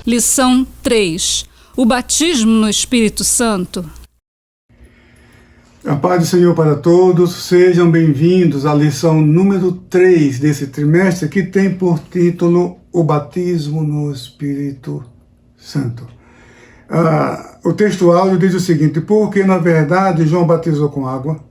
Lição 3. O batismo no Espírito Santo. A paz do Senhor para todos, sejam bem-vindos à lição número 3 desse trimestre, que tem por título O Batismo no Espírito Santo. O texto áudio diz o seguinte: porque na verdade João batizou com água,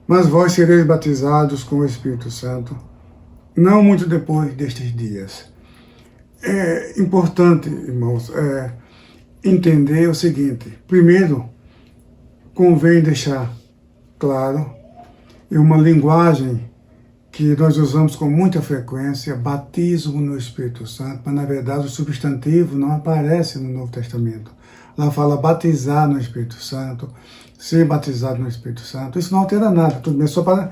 mas vós sereis batizados com o Espírito Santo, não muito depois destes dias. É importante, irmãos, entender o seguinte: primeiro, convém deixar claro, em uma linguagem que nós usamos com muita frequência, batismo no Espírito Santo, mas na verdade o substantivo não aparece no Novo Testamento. Lá fala batizar no Espírito Santo, ser batizado no Espírito Santo. Isso não altera nada, tudo bem, só para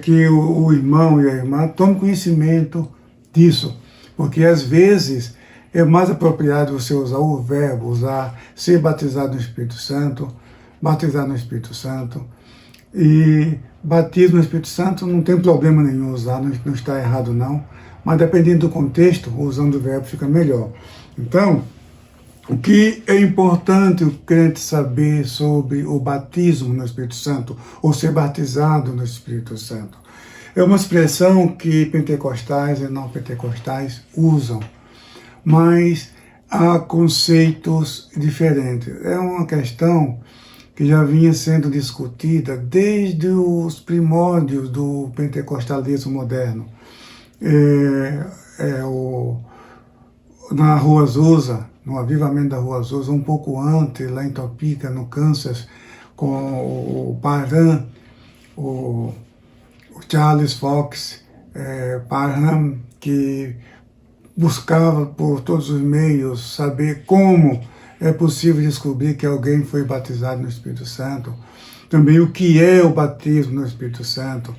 que o irmão e a irmã tomem conhecimento disso, porque às vezes é mais apropriado você usar o verbo, usar ser batizado no Espírito Santo, batizar no Espírito Santo. E batismo no Espírito Santo não tem problema nenhum usar, não está errado não, mas dependendo do contexto, usando o verbo fica melhor. Então, o que é importante o crente saber sobre o batismo no Espírito Santo, ou ser batizado no Espírito Santo? É uma expressão que pentecostais e não pentecostais usam, mas há conceitos diferentes. É uma questão que já vinha sendo discutida desde os primórdios do pentecostalismo moderno. Na Rua Azusa, no avivamento da Rua Azusa, um pouco antes, lá em Topeka, no Kansas, com o Parham, o Charles Fox Parham, que buscava por todos os meios saber como é possível descobrir que alguém foi batizado no Espírito Santo. Também o que é o batismo no Espírito Santo.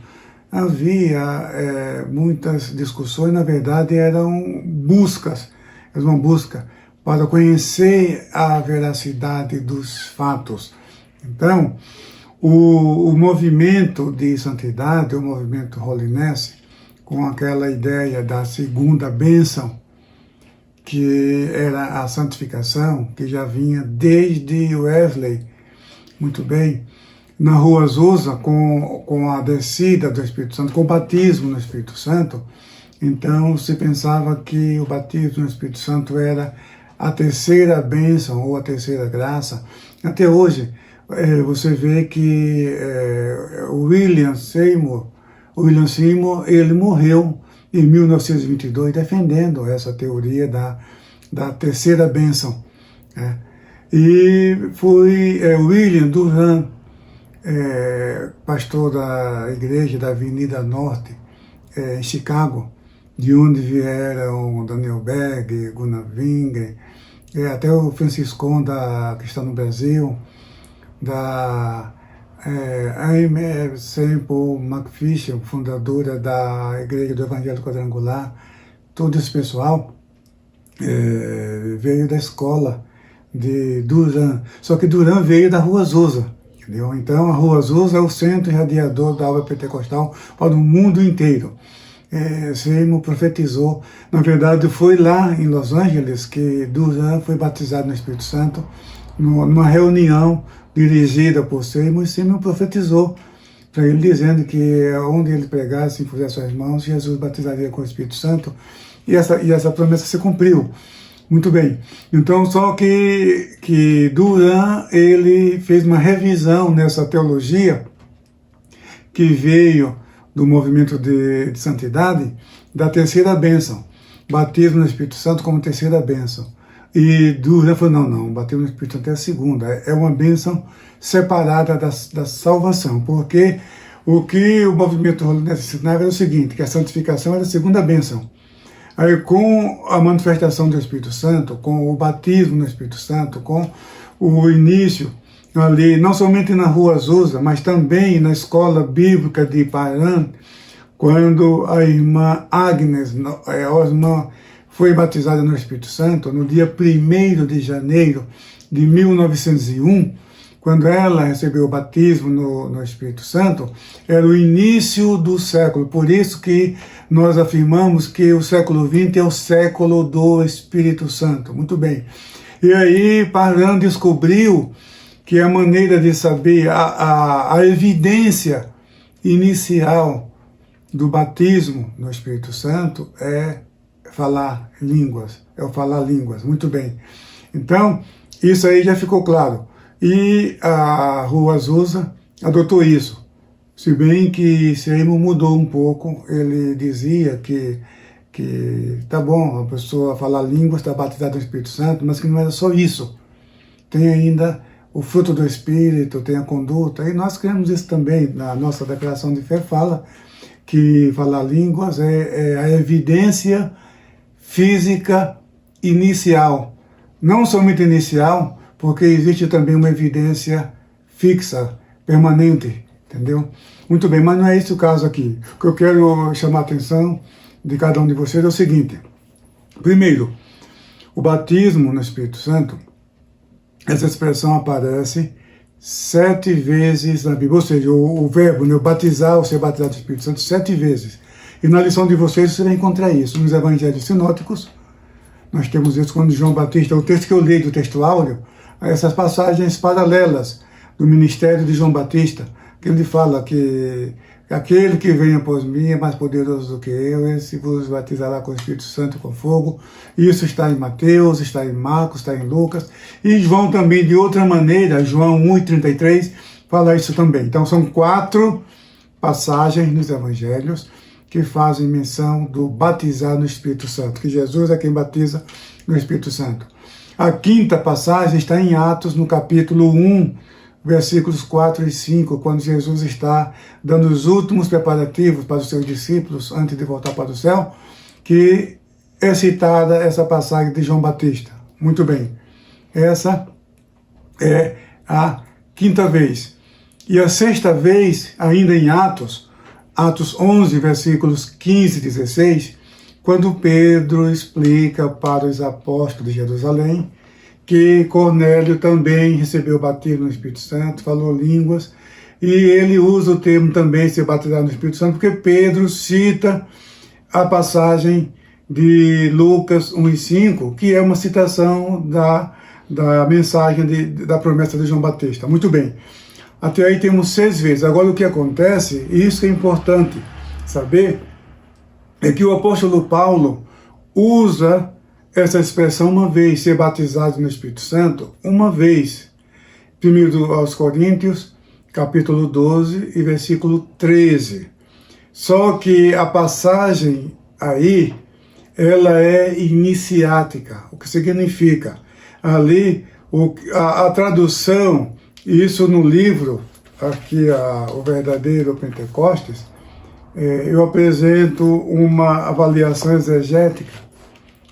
Havia muitas discussões, na verdade eram uma busca para conhecer a veracidade dos fatos. Então, o movimento de santidade, o movimento holiness, com aquela ideia da segunda bênção, que era a santificação, que já vinha desde Wesley, muito bem, na Rua Azusa, com a descida do Espírito Santo, com o batismo no Espírito Santo. Então se pensava que o batismo no Espírito Santo era a terceira bênção ou a terceira graça. Até hoje você vê que William Seymour, ele morreu em 1922, defendendo essa teoria da terceira bênção. E foi William Durham, pastor da igreja da Avenida Norte, em Chicago, de onde vieram Daniel Berg, Gunnar Wingren, até o Franciscão que está no Brasil, da Aimee Semple McPherson, fundadora da Igreja do Evangelho Quadrangular. Todo esse pessoal veio da escola de Durham, só que Durham veio da Rua Azusa, entendeu? Então a Rua Azusa é o centro irradiador da obra pentecostal para o mundo inteiro. Seymour profetizou, na verdade foi lá em Los Angeles que Durham foi batizado no Espírito Santo, numa reunião dirigida por Seymour, e Seymour profetizou para ele, dizendo que onde ele pregasse e impusesse suas mãos, Jesus batizaria com o Espírito Santo, e essa promessa se cumpriu. Muito bem. Então, só que Durham, ele fez uma revisão nessa teologia que veio do movimento de santidade, da terceira bênção, batismo no Espírito Santo como terceira bênção. E Durham falou, não, batismo no Espírito Santo é a segunda, é uma bênção separada da salvação, porque o que o movimento necessitava era o seguinte, que a santificação era a segunda bênção. Aí com a manifestação do Espírito Santo, com o batismo no Espírito Santo, com o início ali, não somente na Rua Azusa, mas também na escola bíblica de Parham, quando a irmã Agnes Osman foi batizada no Espírito Santo, no dia 1º de janeiro de 1901, quando ela recebeu o batismo no Espírito Santo, era o início do século. Por isso que nós afirmamos que o século XX é o século do Espírito Santo. Muito bem. E aí, Paran descobriu que a maneira de saber, a evidência inicial do batismo no Espírito Santo é falar línguas. É o falar línguas. Muito bem. Então, isso aí já ficou claro. E a Rua Azusa adotou isso. Se bem que Seymour mudou um pouco, ele dizia que tá bom, a pessoa falar línguas, está batizada no Espírito Santo, mas que não era só isso. Tem ainda o fruto do Espírito, tem a conduta, e nós cremos isso também. Na nossa declaração de fé fala que falar línguas é a evidência física inicial. Não somente inicial, porque existe também uma evidência fixa, permanente, entendeu? Muito bem, mas não é esse o caso aqui. O que eu quero chamar a atenção de cada um de vocês é o seguinte. Primeiro, o batismo no Espírito Santo, essa expressão aparece 7 vezes na Bíblia, ou seja, o verbo, né, batizar ou ser batizado no Espírito Santo 7 vezes. E na lição de vocês você vai encontrar isso. Nos evangelhos sinóticos, nós temos isso quando João Batista, o texto que eu li do texto áureo, essas passagens paralelas do ministério de João Batista, que ele fala que aquele que vem após mim é mais poderoso do que eu, esse vos batizará com o Espírito Santo e com fogo. Isso está em Mateus, está em Marcos, está em Lucas. E João também, de outra maneira, João 1,33, fala isso também. Então são 4 passagens nos evangelhos que fazem menção do batizar no Espírito Santo, que Jesus é quem batiza no Espírito Santo. A 5ª passagem está em Atos, no capítulo 1, versículos 4 e 5, quando Jesus está dando os últimos preparativos para os seus discípulos antes de voltar para o céu, que é citada essa passagem de João Batista. Muito bem, essa é a 5ª vez. E a 6ª vez, ainda em Atos 11, versículos 15 e 16, quando Pedro explica para os apóstolos de Jerusalém que Cornélio também recebeu o batismo no Espírito Santo, falou línguas, e ele usa o termo também ser batizado no Espírito Santo, porque Pedro cita a passagem de Lucas 1:5, que é uma citação da mensagem da promessa de João Batista. Muito bem, até aí temos 6 vezes. Agora o que acontece, e isso é importante saber, é que o apóstolo Paulo usa essa expressão uma vez, ser batizado no Espírito Santo, uma vez. Primeiro aos Coríntios, capítulo 12 e versículo 13. Só que a passagem aí, ela é iniciática, o que significa? Ali, a tradução, isso no livro, aqui o Verdadeiro Pentecostes, eu apresento uma avaliação exegética.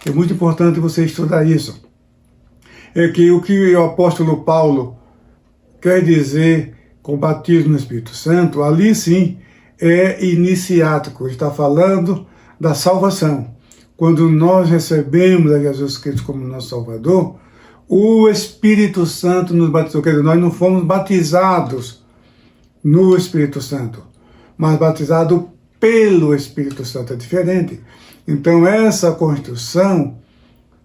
É muito importante você estudar isso. É que o que o apóstolo Paulo quer dizer com batismo no Espírito Santo, ali sim é iniciático. Ele está falando da salvação. Quando nós recebemos a Jesus Cristo como nosso Salvador, o Espírito Santo nos batizou. Quer dizer, nós não fomos batizados no Espírito Santo, mas batizados pelo Espírito Santo. É diferente. Então essa construção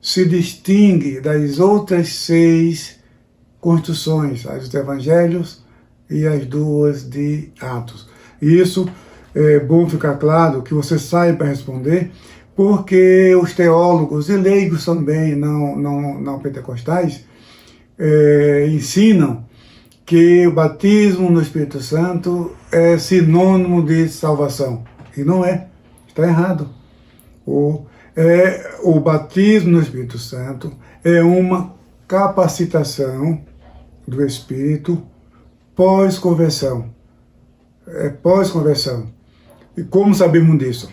se distingue das outras 6 construções, as dos Evangelhos e as 2 de Atos. E isso é bom ficar claro, que você saiba responder, porque os teólogos e leigos também, não pentecostais, ensinam que o batismo no Espírito Santo é sinônimo de salvação. E não é, está errado. O batismo no Espírito Santo é uma capacitação do Espírito pós-conversão. É pós-conversão. E como sabemos disso?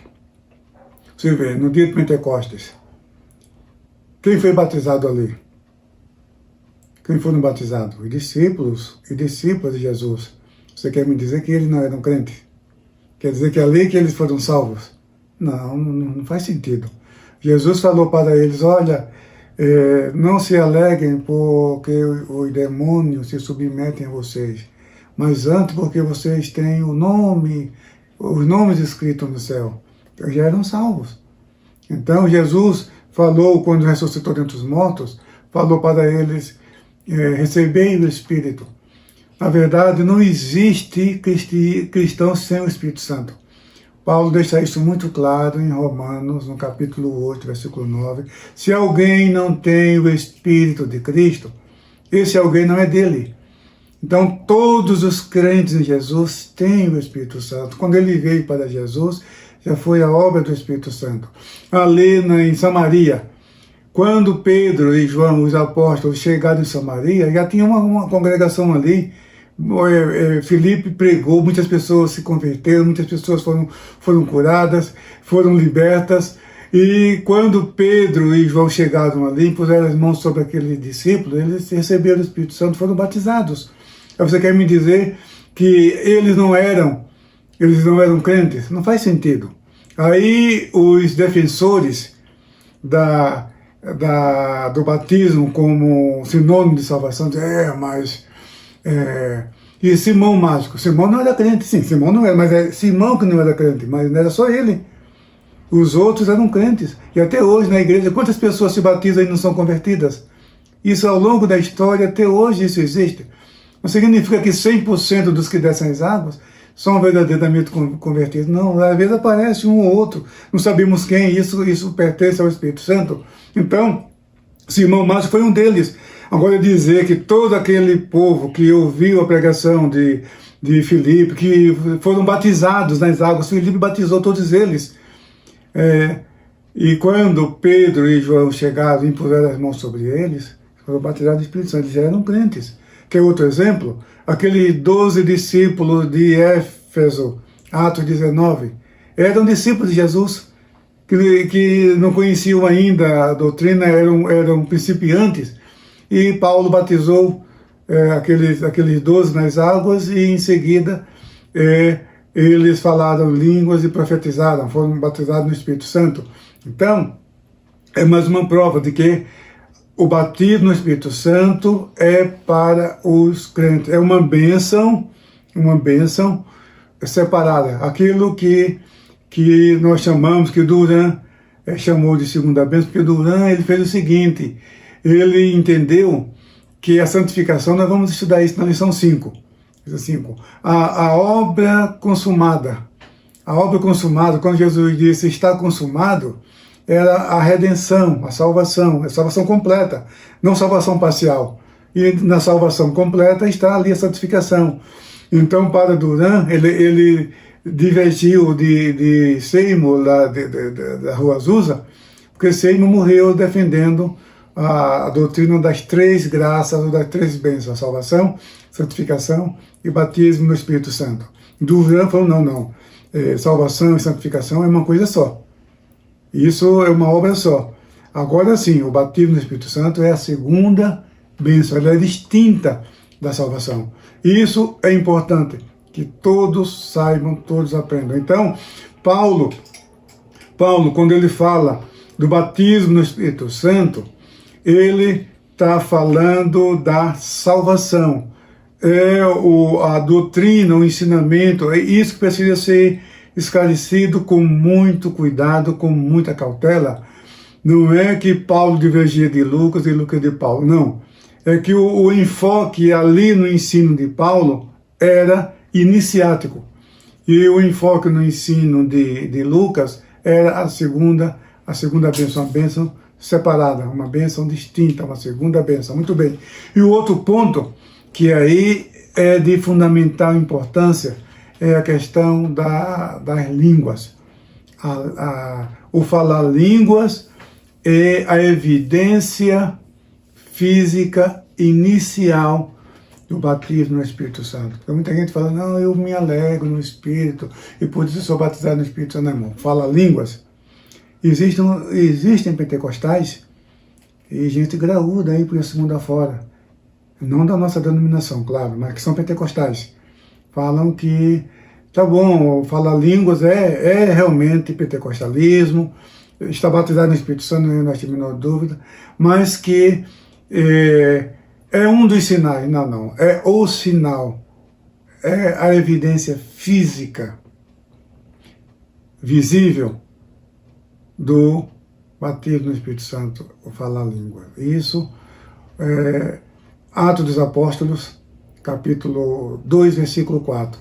Você vê, no dia de Pentecostes, quem foi batizado ali? Quem foram batizados? Os discípulos e discípulas de Jesus. Você quer me dizer que eles não eram crentes? Quer dizer que é ali que eles foram salvos? Não faz sentido. Jesus falou para eles, olha, Não se alegrem porque os demônios se submetem a vocês, mas antes porque vocês têm os nomes escritos no céu. Então já eram salvos. Então Jesus falou, quando ressuscitou dentre os mortos, falou para eles, recebei o Espírito. Na verdade, não existe cristão sem o Espírito Santo. Paulo deixa isso muito claro em Romanos, no capítulo 8, versículo 9. Se alguém não tem o Espírito de Cristo, esse alguém não é dele. Então, todos os crentes em Jesus têm o Espírito Santo. Quando ele veio para Jesus, já foi a obra do Espírito Santo. Ali em Samaria, quando Pedro e João, os apóstolos, chegaram em Samaria, já tinha uma congregação ali. Filipe pregou, muitas pessoas se converteram, muitas pessoas foram curadas, foram libertas. E quando Pedro e João chegaram ali, puseram as mãos sobre aquele discípulo, eles receberam o Espírito Santo, foram batizados. Você quer me dizer que eles não eram crentes? Não faz sentido. Aí os defensores do batismo como sinônimo de salvação dizem, e Simão Mágico? Simão não era crente, sim, Simão não era, mas é Simão que não era crente, mas não era só ele. Os outros eram crentes. E até hoje na igreja, quantas pessoas se batizam e não são convertidas? Isso ao longo da história, até hoje isso existe. Não significa que 100% dos que descem as águas são verdadeiramente convertidos. Não, às vezes aparece um ou outro, não sabemos quem, isso pertence ao Espírito Santo. Então, Simão Mágico foi um deles. Agora dizer que todo aquele povo que ouviu a pregação de Filipe, que foram batizados nas águas, Filipe batizou todos eles. E quando Pedro e João chegaram e impuseram as mãos sobre eles, foram batizados do Espírito Santo, eles já eram crentes. Quer outro exemplo? Aqueles 12 discípulos de Éfeso, Atos 19, eram discípulos de Jesus, que não conheciam ainda a doutrina, eram principiantes, e Paulo batizou aqueles 12 nas águas, e em seguida eles falaram línguas e profetizaram, foram batizados no Espírito Santo. Então, é mais uma prova de que o batismo no Espírito Santo é para os crentes. É uma bênção separada. Aquilo que nós chamamos, que Duran chamou de segunda bênção, porque Duran ele fez o seguinte, ele entendeu que a santificação, nós vamos estudar isso na lição 5. A obra consumada. A obra consumada, quando Jesus disse está consumado, era a redenção, a salvação completa, não salvação parcial. E na salvação completa está ali a santificação. Então, para Duran, ele divergiu de Seymour, lá da Rua Azusa, porque Seymour morreu defendendo a doutrina das 3 graças, ou das 3 bênçãos, a salvação, santificação e batismo no Espírito Santo. Duran falou, não, salvação e santificação é uma coisa só. Isso é uma obra só. Agora sim, o batismo no Espírito Santo é a segunda bênção, ela é distinta da salvação. Isso é importante, que todos saibam, todos aprendam. Então, Paulo, quando ele fala do batismo no Espírito Santo, ele está falando da salvação. A doutrina, o ensinamento, é isso que precisa ser esclarecido com muito cuidado, com muita cautela. Não é que Paulo divergia de Lucas e Lucas de Paulo, não. É que o enfoque ali no ensino de Paulo era iniciático. E o enfoque no ensino de Lucas era a segunda bênção, uma bênção separada, uma bênção distinta, uma segunda bênção. Muito bem. E o outro ponto, que aí é de fundamental importância, é a questão das línguas. O falar línguas é a evidência física inicial do batismo no Espírito Santo. Então, muita gente fala, não, eu me alegro no Espírito, e por isso eu sou batizado no Espírito Santo. Não, irmão. Fala línguas. Existem pentecostais e gente graúda aí por esse mundo afora. Não da nossa denominação, claro, mas que são pentecostais. Falam que, tá bom, falar línguas é realmente pentecostalismo, está batizado no Espírito Santo, não nós temos a menor dúvida, mas que é um dos sinais, não, é o sinal, é a evidência física, visível, do batismo no Espírito Santo, o falar língua. Isso é Atos dos Apóstolos, capítulo 2, versículo 4.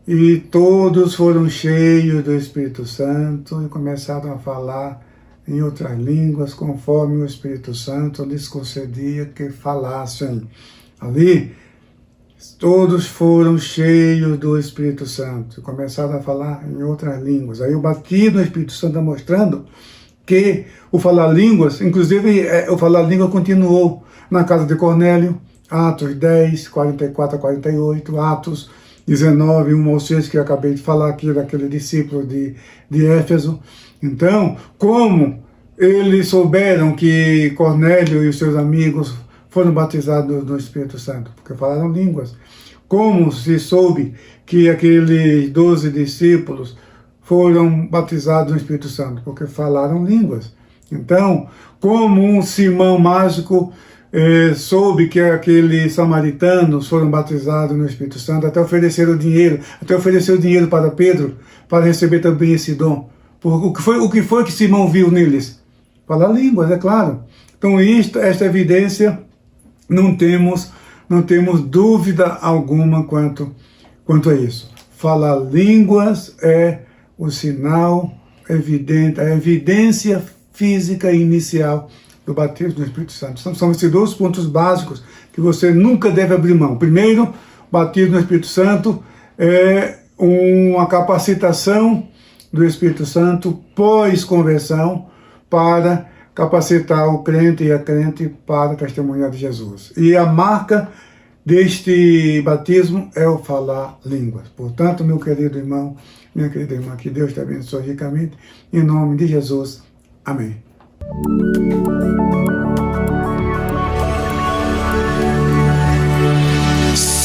E todos foram cheios do Espírito Santo e começaram a falar em outras línguas, conforme o Espírito Santo lhes concedia que falassem. Ali, todos foram cheios do Espírito Santo e começaram a falar em outras línguas. Aí o batismo no Espírito Santo está mostrando que o falar línguas, inclusive o falar língua continuou na casa de Cornélio, Atos 10, 44 a 48, Atos 19, 1 ao 6, que eu acabei de falar aqui, daquele discípulo de Éfeso. Então, como eles souberam que Cornélio e os seus amigos foram batizados no Espírito Santo? Porque falaram línguas. Como se soube que aqueles 12 discípulos foram batizados no Espírito Santo? Porque falaram línguas. Então, como um Simão mágico soube que aqueles samaritanos foram batizados no Espírito Santo, até ofereceram dinheiro, para Pedro, para receber também esse dom. O que foi que Simão viu neles? Falar línguas, é claro. Então, esta evidência, não temos dúvida alguma quanto a isso. Falar línguas é o sinal evidente, a evidência física inicial do batismo no Espírito Santo. São esses dois pontos básicos que você nunca deve abrir mão. Primeiro, o batismo no Espírito Santo é uma capacitação do Espírito Santo pós-conversão para capacitar o crente e a crente para testemunhar de Jesus. E a marca deste batismo é o falar línguas. Portanto, meu querido irmão, minha querida irmã, que Deus te abençoe ricamente, em nome de Jesus. Amém.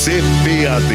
CPAD